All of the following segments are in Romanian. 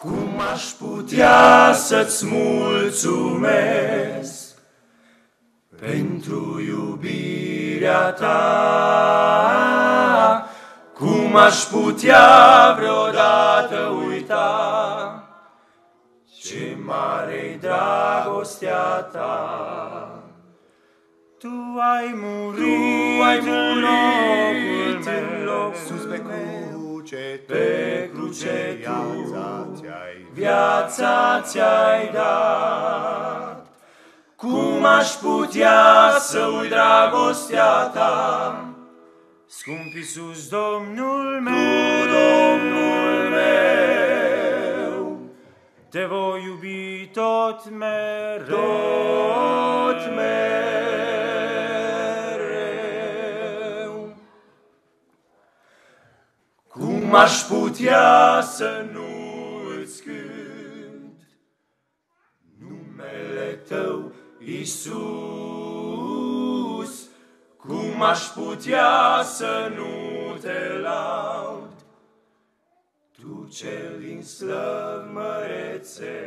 Cum aș putea să-ți mulțumesc pentru iubirea ta? Cum aș putea vreodată uita ce mare-i dragostea ta? Tu ai murit în locul meu, sus pe cruce, pe cruce viața ți-ai dat. Cum aș putea să uit dragostea ta? Scump Iisus, Domnul meu, Domnul meu, te voi iubi tot mereu, tot mereu. Cum aș putea să nu-ți cânt numele tău, Iisus? Cum aș putea să nu te laud, tu cel din slăvi mărețe?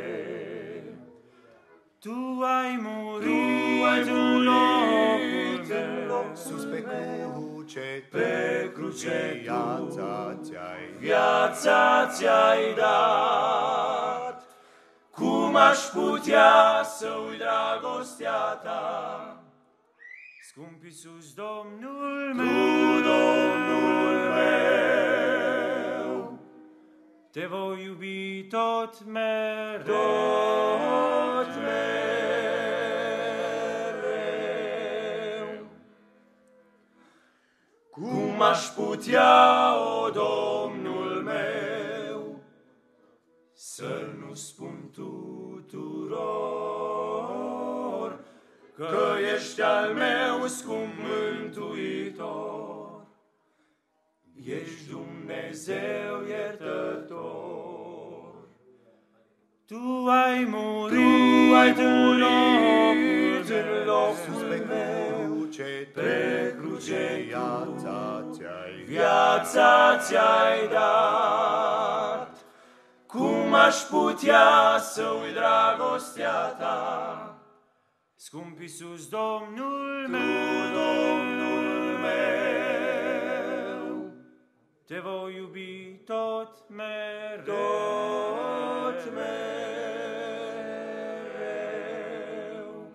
Tu ai murit în locul meu, sus pe cruce, pe cruce viața ți-ai dat. Cum aș putea să uit dragostea ta? Scump Iisus, Domnul meu, Domnul meu, te voi iubi tot mereu, tot mereu. Cum aș putea, o Domnul meu, să nu spun tuturor că ești al meu scump mântuitor, ești Dumnezeu iertător. Tu ai murit în locul meu, pe cruce viața ți-ai dat. Cum aș putea să uit dragostea ta? Scump Iisus, Domnul meu, Domnul meu, te voi iubi tot mereu, tot mereu.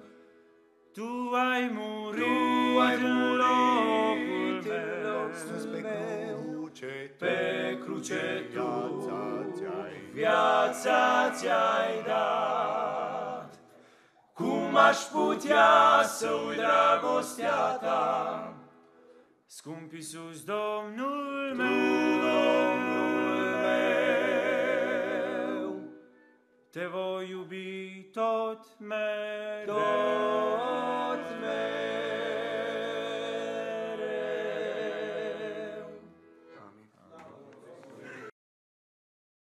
Tu ai murit în locul meu, sus pe cruce, pe cruce viața ți-ai dat. Cum aș putea să uit dragostea ta? Scump Iisus, Domnul meu, Domnul meu, te voi iubi tot mereu, tot mereu.